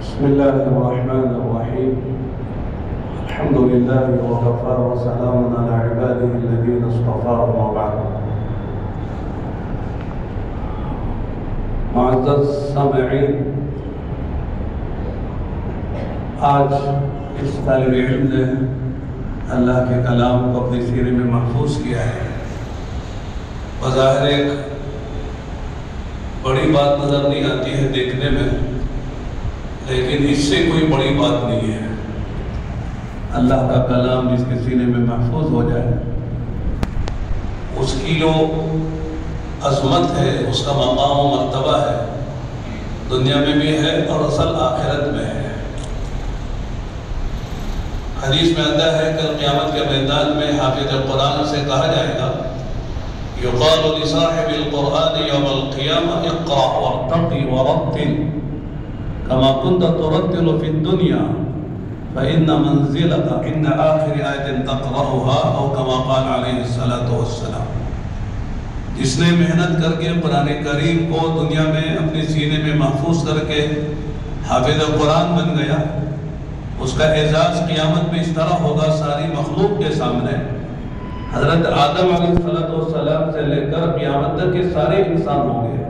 بسم الله الرحمن الرحيم. الحمد لله وكفى وسلام على عباده الذين اصطفى وبعد. معزز سامعین، آج اس طالب علم نے اللہ کے کلام کو اپنی سینے میں محفوظ کیا ہے. بظاہر ایک بڑی بات نظر نہیں آتی ہے دیکھنے میں، لیکن اس سے کوئی بڑی بات نہیں ہے. اللہ کا کلام جس کے سینے میں محفوظ ہو جائے، اس کی جو عظمت ہے، اس کا مقام و مرتبہ ہے، دنیا میں بھی ہے اور اصل آخرت میں ہے. حدیث میں آتا ہے کل قیامت کے میدان میں حافظ قرآن سے کہا جائے گا، یقال لصاحب القرآن یوم القیامہ اقرأ وارتقی ورتل كما كنت ترتل في الدنيا فإن منزلك عند آخر آية تقرأها أو كما قال عليه الصلاة والسلام. جس نے محنت کر کے قرآن کریم کو دنیا میں اپنے سینے میں محفوظ کر کے حافظ قرآن بن گیا، اس کا اعزاز قیامت میں اس طرح ہوگا ساری مخلوق کے سامنے. حضرت آدم علیہ السلام سے لے کر قیامت تک کے سارے انسان ہوں گے،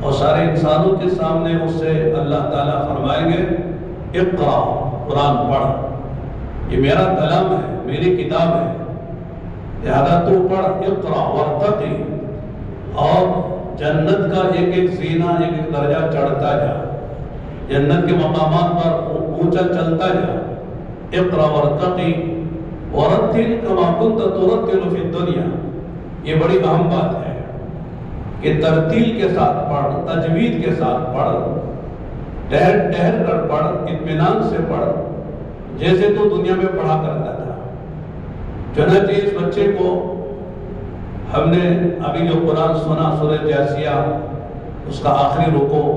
اور سارے انسانوں کے سامنے اس سے اللہ تعالیٰ فرمائیں گے اقرا، قرآن پڑھ، یہ میرا کلام ہے، میری کتاب ہے، لہذا تو پڑھ، اقرا ورتقی، اور جنت کا ایک ایک زینہ، ایک ایک درجہ چڑھتا جا، جنت کے مقامات پر اونچا چلتا جا. اقرا ورتقی ورتل کما کنت ترتل فی الدنیا. یہ بڑی اہم بات ہے کہ ترتیل کے ساتھ پڑھ، تجوید کے ساتھ پڑھ، ٹہر ٹہر کر پڑھ، اطمینان سے پڑھ، جیسے تو دنیا میں پڑھا کرتا تھا. چنانچہ اس بچے کو ہم نے ابھی جو قرآن سنا سورہ جاسیہ، اس کا آخری رکوع،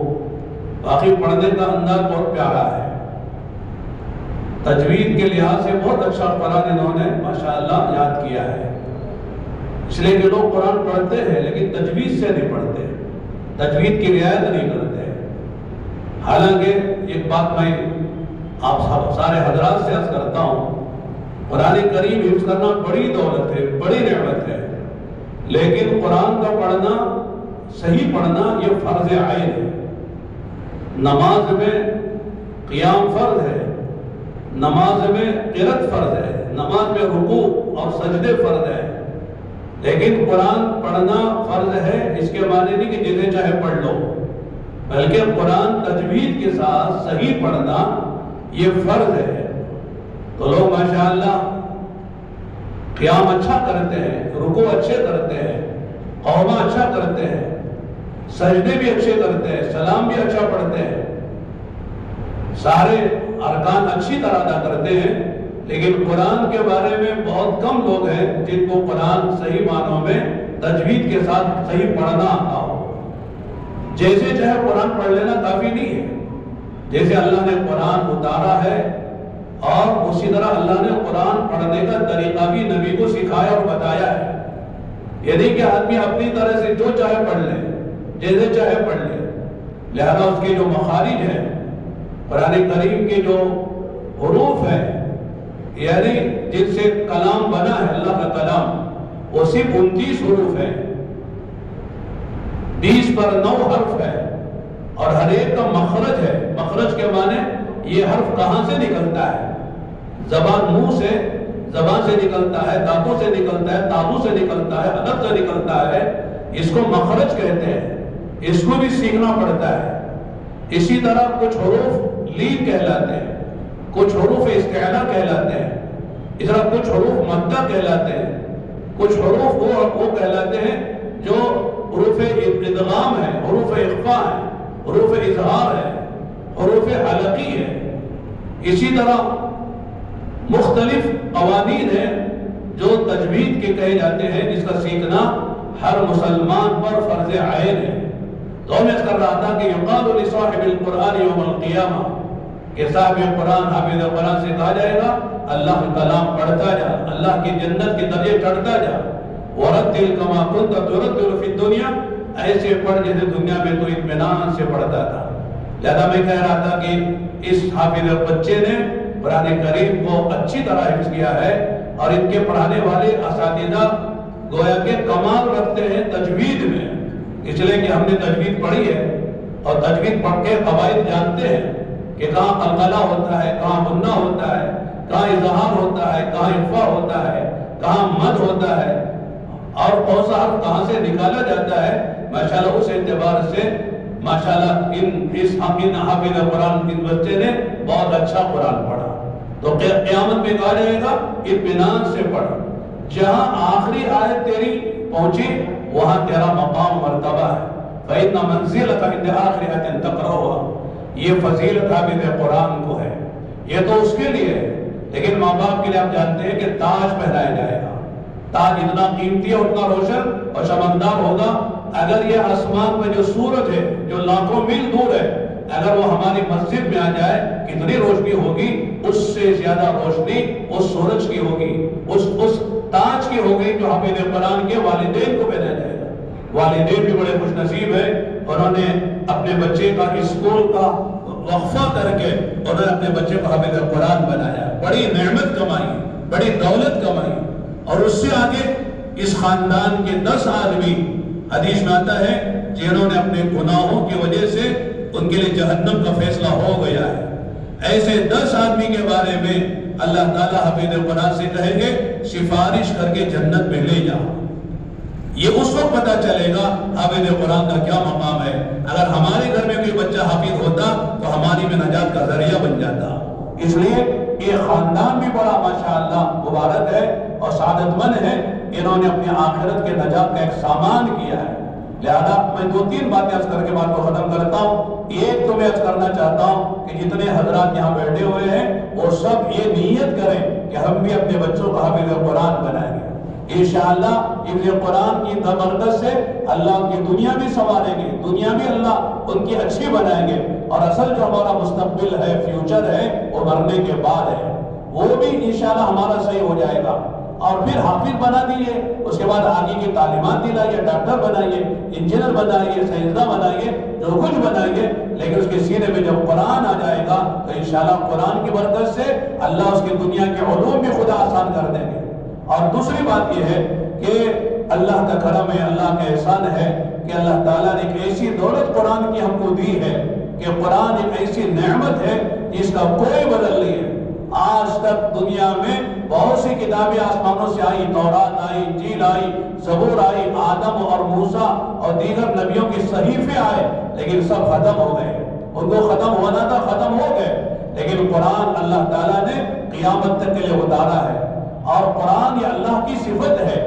باقی پڑھنے کا انداز بہت پیارا ہے. تجوید کے لحاظ سے بہت اچھا قرآن انہوں نے ماشاءاللہ یاد کیا ہے. اس لیے کہ لوگ قرآن پڑھتے ہیں لیکن تجوید سے نہیں پڑھتے، تجوید کی رعایت نہیں کرتے. حالانکہ ایک بات میں آپ سارے حضرات سے عرض کرتا ہوں، قرآن کریم حفظ کرنا بڑی دولت ہے، بڑی نعمت ہے، لیکن قرآن کا پڑھنا، صحیح پڑھنا، یہ فرض عین ہے. نماز میں قیام فرض ہے، نماز میں قرات فرض ہے، نماز میں رکوع اور سجدے فرض ہے، لیکن قرآن پڑھنا فرض ہے. اس کے معنی نہیں کہ جنہیں چاہے پڑھ لو، بلکہ قرآن تجوید کے ساتھ صحیح پڑھنا یہ فرض ہے. تو لوگ ماشاءاللہ قیام اچھا کرتے ہیں، رکوع اچھے کرتے ہیں، قومہ اچھا کرتے ہیں، سجدے بھی اچھے کرتے ہیں، سلام بھی اچھا پڑھتے ہیں، سارے ارکان اچھی طرح ادا کرتے ہیں، لیکن قرآن کے بارے میں بہت کم لوگ ہیں جن کو قرآن صحیح معنوں میں تجوید کے ساتھ صحیح پڑھنا آتا ہو. جیسے چاہے قرآن پڑھ لینا کافی نہیں ہے. جیسے اللہ نے قرآن اتارا ہے، اور اسی طرح اللہ نے قرآن پڑھنے کا طریقہ بھی نبی کو سکھایا اور بتایا ہے. یہ نہیں کہ آدمی اپنی طرح سے جو چاہے پڑھ لے، جیسے چاہے پڑھ لے. لہذا اس کے جو مخارج ہیں، قرآن کریم کے جو حروف ہیں، یعنی جن سے کلام بنا ہے اللہ کا کلام، وہ صرف 29 حروف ہیں، 20 پر 9 حرف ہے، اور ہر ایک کا مخرج ہے. مخرج کے معنی یہ حرف کہاں سے نکلتا ہے، زبان منہ سے، زبان سے نکلتا ہے، دانتوں سے نکلتا ہے، تابو سے نکلتا ہے، حلق سے نکلتا ہے، اس کو مخرج کہتے ہیں. اس کو بھی سیکھنا پڑتا ہے. اسی طرح کچھ حروف لین کہلاتے ہیں، کچھ حروف استعلا کہلاتے ہیں، اس طرح کچھ حروف مدہ کہلاتے ہیں، کچھ حروف وہ کہلاتے ہیں جو حروف ادغام ہے، حروف اخفاء ہے، حروف اظہار ہے، حروف حلقی ہے. اسی طرح مختلف قوانین ہیں جو تجوید کے کہے جاتے ہیں، جس کا سیکھنا ہر مسلمان پر فرض عین ہے. تو میں اس کر رہا تھا کہ یقال لصاحب القرآن یوم القیامہ، کہ صاحب قرآن، حافظ قرآن سے کہا جائے گا اللہ کا کلام پڑھتا جا، اللہ کی جنت کے درجے چڑھتا جا. وَرَتِّلْ كَمَا كُنْتَ تُرَتِّلُ فِي الدُّنْيَا، ایسے پڑھ جیسے دنیا میں تو اطمینان سے پڑھتا تھا. لہذا میں کہہ رہا تھا کہ اس حافظ بچے نے قرآن کریم کو اچھی طرح حفظ کیا ہے، اور ان کے پڑھانے والے اساتذہ گویا کہ کمال رکھتے ہیں تجوید میں، اس لیے کہ ہم نے تجوید پڑھی ہے اور تجوید پڑھ کے قواعد جانتے ہیں کہ کہاں قلقلہ ہوتا ہے، کہاں غنہ ہوتا ہے، کہاں اظہار ہوتا ہے، کہاں اخفا ہوتا ہے، کہاں مد ہوتا ہے، اور کون سا حرف کہاں سے نکالا جاتا ہے۔ ماشاءاللہ اس اعتبار سے ماشاءاللہ اس حافظ قرآن اس بچے نے بہت اچھا قرآن پڑھا۔ تو قیامت میں کہا جائے گا اطمینان سے پڑھ، جہاں آخری آیت تیری پہنچی وہاں تیرا مقام مرتبہ ہے۔ فَإِنَّ مَنزِلَكَ عِنْدَ آخِرِ آیَةٍ تَقْرَؤُهَا، یہ فضیلت حافظ قرآن کو ہے، یہ تو اس کے لیے ہے، لیکن ماں باپ کے لیے آپ جانتے ہیں کہ تاج پہنایا جائے گا۔ تاج اتنا قیمتی ہے، اتنا روشن اور چمکدار ہوگا، اگر یہ آسمان میں جو سورج ہے جو لاکھوں میل دور ہے، اگر وہ ہماری مسجد میں آ جائے کتنی روشنی ہوگی، اس سے زیادہ روشنی اس سورج کی ہوگی، اس تاج کی ہوگی جو حافظ قرآن کے والدین کو پہنا جائے گا۔ والدین بھی بڑے خوش نصیب ہیں، انہوں نے اپنے بچے کا اسکول کا وقفہ کر کے انہوں نے اپنے بچے کو حافظ قرآن بنایا، بڑی نعمت کمائی، بڑی دولت کمائی، اور اس سے آگے اس خاندان کے 10 آدمی حدیث میں آتا ہے جنہوں نے اپنے گناہوں کی وجہ سے ان کے لیے جہنم کا فیصلہ ہو گیا ہے، ایسے 10 آدمی کے بارے میں اللہ تعالیٰ حافظ قرآن سے کہیں گے سفارش کر کے جنت میں لے جا۔ یہ اس وقت پتہ چلے گا حافظ قرآن کا کیا مقام ہے۔ اگر ہمارے گھر میں کوئی بچہ حافظ ہوتا تو ہماری بھی نجات کا ذریعہ بن جاتا۔ اس لیے یہ خاندان بھی بڑا ماشاءاللہ مبارک ہے اور سعادت مند ہے، انہوں نے اپنی آخرت کے نجات کا ایک سامان کیا ہے۔ لہذا میں 2-3 باتیں عرض کر کے بات کو ختم کرتا ہوں۔ ایک تو میں عرض کرنا چاہتا ہوں کہ جتنے حضرات یہاں بیٹھے ہوئے ہیں وہ سب یہ نیت کریں کہ ہم بھی اپنے بچوں کو حافظ قرآن بنائیں گے۔ انشاءاللہ حفظ قرآن کی برکت سے اللہ ان کی دنیا بھی سنواریں گے، دنیا بھی اللہ ان کی اچھی بنائیں گے، اور اصل جو ہمارا مستقبل ہے، فیوچر ہے، وہ مرنے کے بعد ہے، وہ بھی انشاءاللہ ہمارا صحیح ہو جائے گا۔ اور پھر حافظ بنا دیئے، اس کے بعد آگے کی تعلیمات دلائیے، ڈاکٹر بنائیے، انجینئر بنائیے، سائنسداں بنائیے، جو کچھ بنائیے، لیکن اس کے سینے میں جب قرآن آ جائے گا تو انشاءاللہ قرآن کی برکت سے اللہ اس کی دنیا کے علوم بھی خدا آسان کر دیں گے۔ اور دوسری بات یہ ہے کہ اللہ کا کرم ہے، اللہ کا احسان ہے کہ اللہ تعالیٰ نے ایک ایسی دولت قرآن کی ہم کو دی ہے کہ قرآن ایک ایسی نعمت ہے جس کا کوئی بدل نہیں ہے۔ آج تک دنیا میں بہت سی کتابیں آسمانوں سے آئی، تورات آئی، انجیل آئی، زبور آئی، آدم اور موسیٰ اور دیگر نبیوں کے صحیفے آئے، لیکن سب ختم ہو گئے، ان کو ختم ہونا تھا، ختم ہو گئے، لیکن قرآن اللہ تعالیٰ نے قیامت تک کے لیے اتارا ہے، اور قرآن یہ اللہ کی صفت ہے۔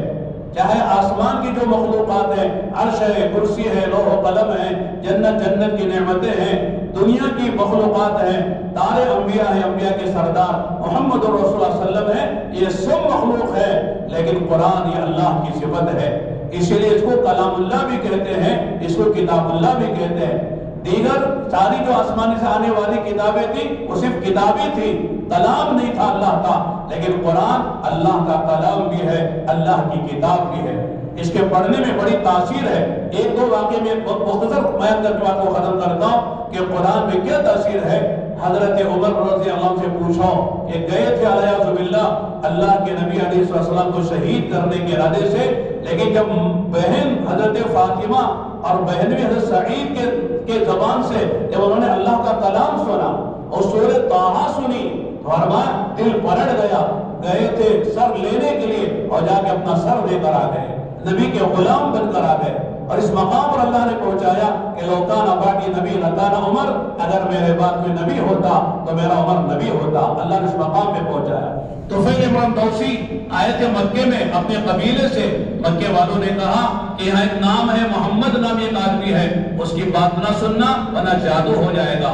چاہے آسمان کی جو مخلوقات ہیں، عرش ہے، کرسی ہے، لوح و قلم ہے، جنت کی نعمتیں ہیں، دنیا کی مخلوقات ہیں، تارے انبیاء ہیں، انبیاء کے سردار محمد رسول اللہ صلی اللہ علیہ وسلم ہے، یہ سب مخلوق ہے، لیکن قرآن یہ اللہ کی صفت ہے، اسی لیے اس کو کلام اللہ بھی کہتے ہیں، اس کو کتاب اللہ بھی کہتے ہیں۔ دیگر ساری جو آسمانی سے آنے والی کتابیں تھیں وہ صرف کتابیں تھیں، کلام نہیں تھا اللہ کا، لیکن قرآن اللہ کا کلام بھی ہے، اللہ کی کتاب بھی ہے۔ اس کے پڑھنے میں بڑی تاثیر ہے۔ 1-2 واقعے میں مختصر بیان کر کے بات کو ختم کرتا ہوں کہ قرآن میں کیا تاثیر ہے۔ حضرت عمر رضی اللہ عنہ سے پوچھو کہ گئے تھے علیہ باللہ اللہ کے نبی علیہ السلام کو شہید کرنے کے ارادے سے، لیکن جب بہن حضرت فاطمہ اور بہن بھی حضرت سعید کے زبان سے جب انہوں نے اللہ کا کلام سنا اور سورہ طٰہٰ سنی تو فرمایا دل پلٹ گیا، گئے تھے سر لینے کے لیے اور جا کے اپنا سر دے کر آ گئے، نبی کے غلام بن کر آ گئے، اور اس مقام پر اللہ نے پہنچایا کہ لو کان بعدی نبی لکان عمر، اگر میرے بعد کوئی نبی ہوتا تو میرا عمر نبی ہوتا۔ اللہ نے اس مقام پہ پہنچایا۔ طفیل ابن دوسی آئے تھے مکے میں اپنے قبیلے سے، مکے والوں نے کہا کہ یہاں ایک نام ہے محمد نامی ایک آدمی ہے، اس کی بات نہ سننا ورنہ جادو ہو جائے گا۔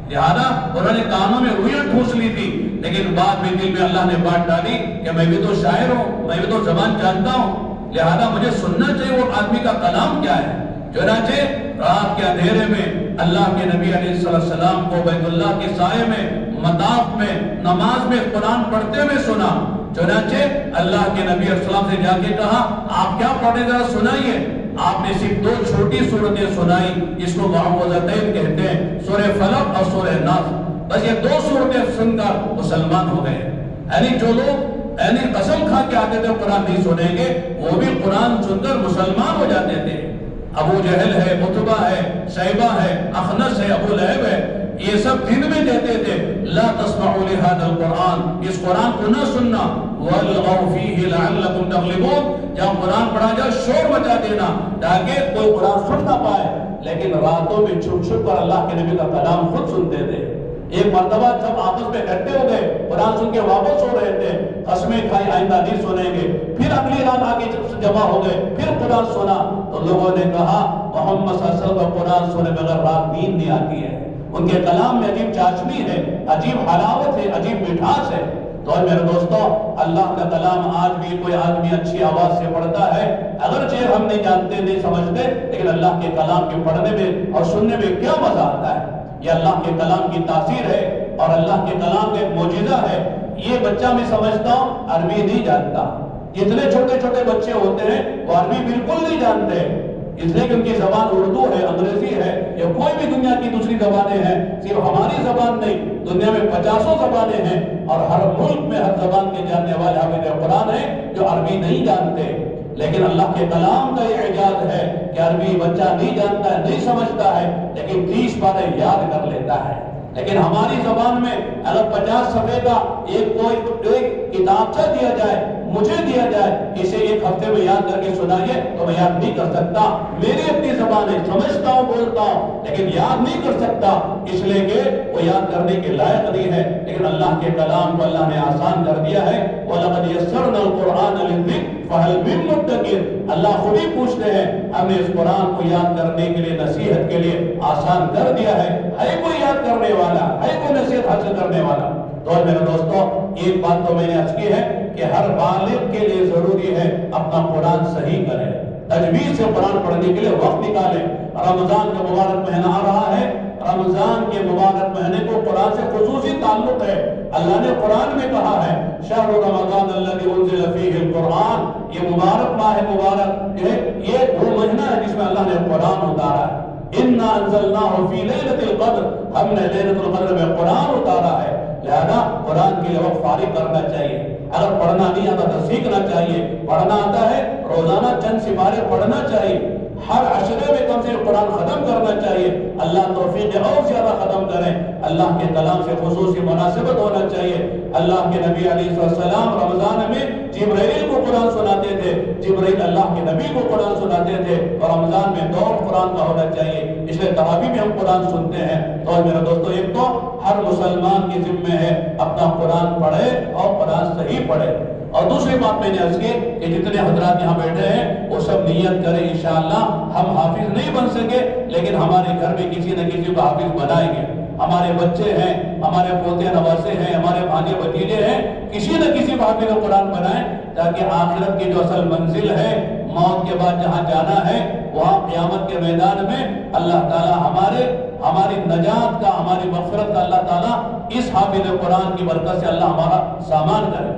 لہذا انہوں نے کانوں میں رویاں ٹھوس لی تھی، لیکن بعد میں دل میں اللہ نے بات ڈالی کہ میں بھی تو شاعر ہوں، میں بھی تو زبان جانتا ہوں، لہذا مجھے سننا چاہیے وہ آدمی کا کلام کیا ہے۔ چنانچہ رات کے اندھیرے میں اللہ کے نبی علیہ السلام کو بیت اللہ کے سائے میں مطاف میں نماز میں قرآن پڑھتے ہوئے سنا۔ چنانچہ اللہ کے نبی علیہ السلام سے جا کے کہا آپ کیا پڑھے ذرا سنائیے۔ آپ نے صرف 2 چھوٹی صورتیں سنائی، اس کو معوذتین کہتے ہیں، سورہ فلق اور سورہ ناس۔ بس یہ 2 صورتیں سن کر مسلمان ہو گئے۔ یعنی جو لوگ قسم کھا کے آتے تھے قرآن نہیں سنیں گے، وہ بھی قرآن سن کر مسلمان ہو جاتے تھے۔ ابو جہل ہے، عتبہ ہے، شیبہ ہے، اخنس ہے، ابو لہب ہے، یہ سب دن میں کہتے تھے لا تسمعوا لهذا القرآن، اس قرآن کو نہ سننا، وَالْغَوْا فِيهِ لَعَلَّكُمْ تَغْلِبُونَ، جب قرآن پڑھا جائے شور مچا دینا تاکہ کوئی قرآن سن نہ پائے۔ لیکن راتوں میں چھپ چھپ کر اللہ کے نبی کا کلام خود سنتے تھے۔ ایک مرتبہ جب آپس میں اکٹھے ہو گئے، قرآن سن کے واپس ہو رہے تھے، قسمیں کھائی آئندہ نہیں سنیں گے، پھر اگلی رات آگے جمع ہو گئے، پھر قرآن سنا تو لوگوں نے کہا محمد صلی اللہ علیہ وسلم کا قرآن سنے بغیر رات نیند نہیں آتی ہے، ان کے کلام میں عجیب چاشنی ہے، عجیب حلاوت ہے، عجیب مٹھاس ہے۔ تو میرے دوستو، اللہ کا کلام آج بھی کوئی آدمی اچھی آواز سے پڑھتا ہے، اگرچہ ہم نہیں جانتے نہیں سمجھتے، لیکن اللہ کے کلام کے پڑھنے میں اور سننے میں کیا مزہ آتا ہے۔ یہ اللہ کے کلام کی تاثیر ہے اور اللہ کے کلام کا ایک معجزہ ہے۔ یہ بچہ میں سمجھتا ہوں عربی نہیں جانتا، جتنے چھوٹے چھوٹے بچے ہوتے ہیں وہ عربی بالکل نہیں جانتے، اس لیے کہ ان کی زبان اردو ہے، انگریزی ہے یا کوئی بھی دنیا کی دوسری زبانیں ہیں، صرف ہماری زبان نہیں، دنیا میں 50 زبانیں ہیں اور ہر ملک میں ہر زبان کے جاننے والے حافظ قرآن ہیں جو عربی نہیں جانتے۔ لیکن اللہ کے کلام کا یہ اعجاز ہے کہ عربی بچہ نہیں جانتا ہے، نہیں سمجھتا ہے، لیکن 30 بارے یاد کر لیتا ہے۔ لیکن ہماری زبان میں اگر 50 صفحے کا ایک کتابچہ دیا جائے، مجھے دیا جائے، اسے 1 ہفتے میں یاد کر کے سنائیے تو میں یاد نہیں کر سکتا۔ میری اپنی زبان ہے، سمجھتا ہوں، بولتا ہوں، لیکن یاد نہیں کر سکتا، اس لیے کہ وہ یاد کرنے کے لائق نہیں ہے۔ لیکن اللہ کے کلام کو اللہ نے آسان کر دیا ہے۔ وَلَقَدْ يَسَّرْنَا الْقُرْآنَ لِلذِّكْرِ فَهَلْ مِن مُّدَّكِرٍ، اللہ خود ہی پوچھتے ہیں ہم نے اس قرآن کو یاد کرنے کے لیے، نصیحت کے لیے آسان کر دیا ہے کوئی یاد کرنے والا، ہے کوئی نصیحت حاصل کرنے والا؟ تو میرے دوستو، ایک بات تو میں نے عرض کی ہے کہ ہر بالغ کے لیے ضروری ہے اپنا قرآن صحیح کرے، تجوید سے قرآن پڑھنے کے لیے وقت نکالے۔ رمضان کا مبارک مہینہ آ رہا ہے، رمضان کے مبارک مہینے کو قرآن سے خصوصی تعلق ہے۔ اللہ نے قرآن میں کہا ہے شہر رمضان الذی انزل فیہ القرآن، یہ مبارک ماہ مبارک ہے، یہ وہ مہینہ ہے جس میں اللہ نے قرآن اتارا ہے۔ اِنَّا أَنزَلْنَاهُ فِي لَيْلَةِ الْقَدْرِ، ہم نے لیلۃ القدر میں قرآن اتارا ہے۔ لہذا قرآن کے لیے وقت فارغ کرنا چاہیے۔ اگر پڑھنا نہیں آتا تو سیکھنا چاہیے، پڑھنا آتا ہے روزانہ چند سپارے پڑھنا چاہیے، ہر عشرے میں کم سے کم قرآن ختم کرنا چاہیے۔ اللہ توفیق اور زیادہ ختم کریں۔ اللہ کے کلام سے خصوصی مناسبت ہونا چاہیے۔ اللہ کے نبی علیہ السلام رمضان میں جبرائیل کو قرآن سناتے تھے، جبرائیل اللہ کے نبی کو قرآن سناتے تھے، اور رمضان میں دور قرآن کا ہونا چاہیے، اس لیے تراویح میں ہم قرآن سنتے ہیں۔ تو میرے دوستو، ایک تو ہر مسلمان کی ذمہ ہے اپنا قرآن پڑھے اور قرآن صحیح پڑھے، اور دوسری بات میں نے عرض کی کہ جتنے حضرات یہاں بیٹھے ہیں وہ سب نیت کریں، انشاءاللہ ہم حافظ نہیں بن سکے لیکن ہمارے گھر میں کسی نہ کسی کو حافظ بنائیں گے۔ ہمارے بچے ہیں، ہمارے پوتے نواسے ہیں، ہمارے بھانجے بھتیجے ہیں، کسی نہ کسی کو حافظ قرآن بنائیں تاکہ آخرت کی جو اصل منزل ہے، موت کے بعد جہاں جانا ہے، وہاں قیامت کے میدان میں اللہ تعالی ہماری نجات کا، ہماری مغفرت کا اللہ تعالیٰ اس حافظ قرآن کی برکت سے اللہ ہمارا سامان کرے۔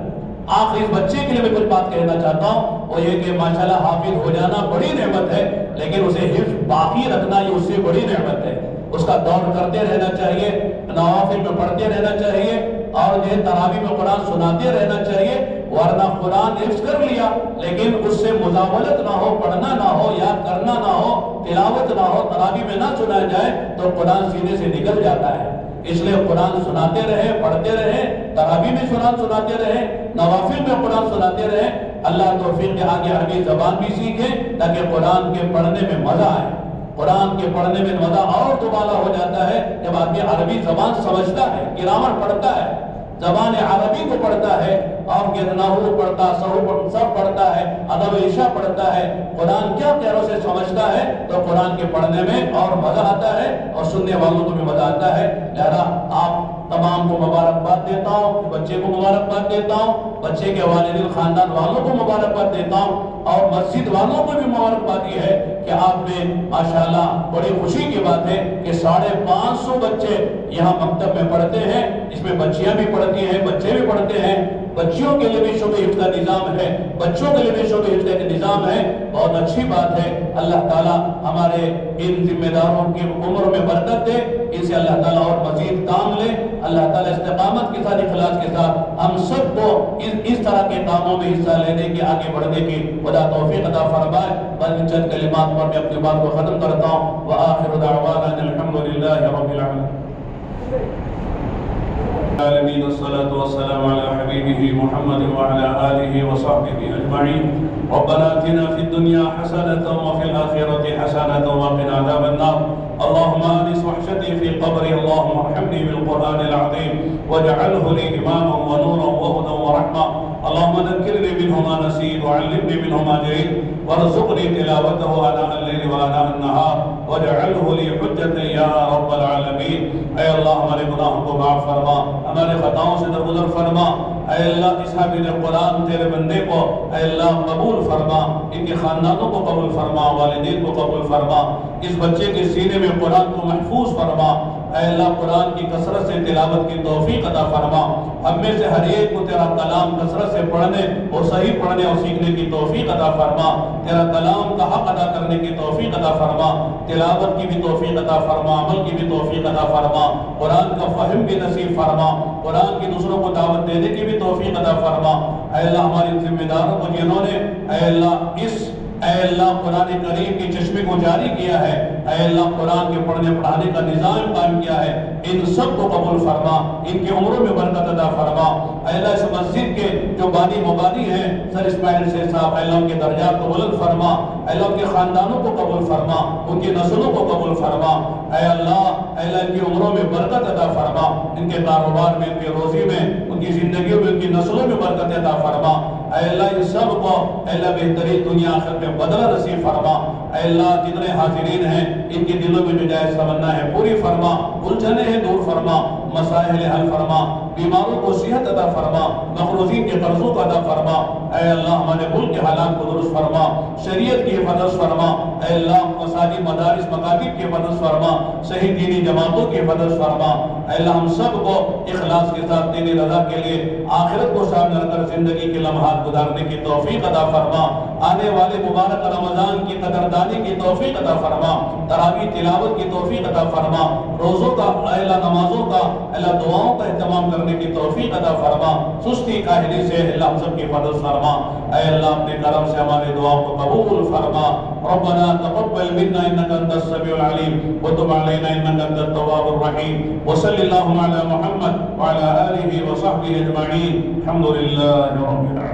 آخری اس بچے کے لیے میں کچھ بات کہنا چاہتا ہوں، وہ یہ کہ ماشاءاللہ حافظ ہو جانا بڑی نعمت ہے، لیکن اسے حفظ باقی رکھنا یہ اس سے بڑی نعمت ہے۔ اس کا دور کرتے رہنا چاہیے، نوافل میں پڑھتے رہنا چاہیے، اور جو تراویح میں قرآن سناتے رہنا چاہیے، ورنہ قرآن حفظ کر لیا لیکن اس سے مزاولت نہ ہو، پڑھنا نہ ہو، یاد کرنا نہ ہو، تلاوت نہ ہو، تراویح میں نہ سنایا جائے تو قرآن سینے سے نکل جاتا ہے۔ اس لیے قرآن سناتے رہے، پڑھتے رہے، تراویح میں قرآن سناتے رہے، نوافل میں قرآن سناتے رہے۔ اللہ توفیق کے آگے عربی زبان بھی سیکھیں تاکہ قرآن کے پڑھنے میں مزہ آئے۔ قرآن کے پڑھنے میں مزہ اور دوبالا ہو جاتا ہے جب آدمی عربی زبان سمجھتا ہے، گرامر پڑھتا ہے، زبان عربی کو پڑھتا ہے، اور نحو پڑھتا، صحف سب پڑھتا ہے، ادب عشاء پڑھتا ہے، قرآن کیا کہہ سے سمجھتا ہے تو قرآن کے پڑھنے میں اور مزہ آتا ہے اور سننے والوں کو بھی مزہ آتا ہے۔ لہذا آپ تمام کو مبارکباد دیتا ہوں، بچے کو مبارکباد دیتا ہوں، بچے کے والدین خاندان والوں کو مبارکباد دیتا ہوں، اور مسجد والوں کو بھی مبارکباد دی ہے کہ آپ میں ماشاءاللہ بڑی خوشی کی بات ہے کہ 550 بچے یہاں مکتب میں پڑھتے ہیں، اس میں بچیاں بھی پڑھتی ہیں، بچے بھی پڑھتے ہیں، بچیوں کے لیے بھی شعبہ حفظ کا نظام ہے، بچوں کے لیے بھی شعبہ حفظ کا نظام ہے، بہت اچھی بات ہے۔ اللہ تعالیٰ ہمارے ان ذمہ داروں کی عمر میں برکت دے، ان سے اللہ تعالیٰ اور مزید کام لے، اللہ تعالیٰ استقامت کے ساتھ، اخلاص کے ساتھ ہم سب کو اس طرح کے کاموں میں حصہ لینے کی، آگے بڑھنے کی خدا توفیق عطا فرمائے۔ بس چند کلمات پر میں اپنی بات کو ختم کرتا ہوں۔ وآخر دعوانا الحمدللہ رب العالمین۔ العالمين الصلاة والسلام على حبيبه محمد وعلى آله وصحبه أجمعين ربنا آتنا في الدنيا حسنة وفي الآخرة حسنة وقنا عذاب النار اللهم آنس وحشتي في قبري اللهم ارحمني بالقرآن العظيم واجعله لي إماما ونورا وهدى ورحمة اللهم ذكرني منه ما نسيت وعلمني منه ما جهلت وارزقني تلاوته آناء الليل وآناء النهار واجعله لي حجة يا رب العالمين۔ اے اللہ ہمارے گناہوں کو معاف فرما، ہمارے خطاؤں سے درگزر فرما۔ اے اللہ اس حافظ قرآن تیرے بندے کو اے اللہ قبول فرما، ان کے خاندانوں کو قبول فرما، والدین کو قبول فرما، اس بچے کے سینے میں قرآن کو محفوظ فرما۔ اے اللہ قرآن کی کثرت سے تلاوت کی توفیق عطا فرما، ہم میں سے ہر ایک کو تیرا کلام کثرت سے پڑھنے اور صحیح پڑھنے اور سیکھنے کی توفیق عطا فرما، تیرا کلام کا حق ادا کرنے کی توفیق عطا فرما، تلاوت کی بھی توفیق عطا فرما، عمل کی بھی توفیق عطا فرما، قرآن کا فہم بھی نصیب فرما، قرآن کی دوسروں کو دعوت دینے کی بھی توفیق عطا فرما۔ اے اللہ ہمارے ذمہ داروں کو جنہوں نے اے اللہ قرآن کریم کی چشمے کو جاری کیا ہے، اے اللہ قرآن کے پڑھنے پڑھانے کا نظام قائم کیا ہے، ان سب کو قبول فرما، ان کی عمروں میں برکت عطا فرما۔ اے اللہ اس مسجد کے جو بانی مبانی ہیں سر اسماعیل سے صاحب، اے اللہ ان کے درجات کو بلند فرما، اے اللہ ان کے خاندانوں کو قبول فرما، ان کی نسلوں کو قبول فرما۔ اے اللہ ان کی عمروں میں برکت عطا فرما، ان کے کاروبار میں، ان کے روزی میں، ان کی زندگیوں میں، ان کی نسلوں میں برکت عطا فرما۔ اے اللہ ان سب کو اے اللہ بہترین دنیا آخرت میں بدلہ نصیب فرما۔ اے اللہ جتنے حاضرین ہیں ان کے دلوں میں جو جائز تمنا ہے پوری فرما، الجھنیں ہیں دور فرما، مسائل حل فرما، بیماروں کو صحت عطا فرما، مقروضین کے قرضوں کو عطا فرما۔ اے اللہ ہمارے ملک کے حالات کو درست فرما، شریعت کی حفاظت فرما۔ اے اللہ مساجد، مدارس، مکاتب کی حفاظت فرما، صحیح دینی جماعتوں کی حفاظت فرما۔ اے اللہ ہم سب کو اخلاص کے ساتھ تیری رضا کے لیے آخرت کو سامنے رکھ کر زندگی کے لمحات گزارنے کی توفیق عطا فرما۔ آنے والے مبارک رمضان کی قدردانی کی توفیق عطا فرما، تراویح تلاوت کی توفیق عطا فرما، روزوں کا اے اللہ نمازوں کا اے اللہ دعاؤں کا اہتمام کرنے کی توفیق عطا فرما، سستی کاہلی سے اللہ ہم سب کی حفاظت فرما۔ اے اللہ اپنے کرم سے ہماری دعاؤں کو قبول فرما۔ ربنا تقبل منا انك انت السميع العليم وتب علينا انك انت التواب الرحيم وصلى اللهم على محمد وعلى اله وصحبه اجمعين الحمد لله رب العالمين۔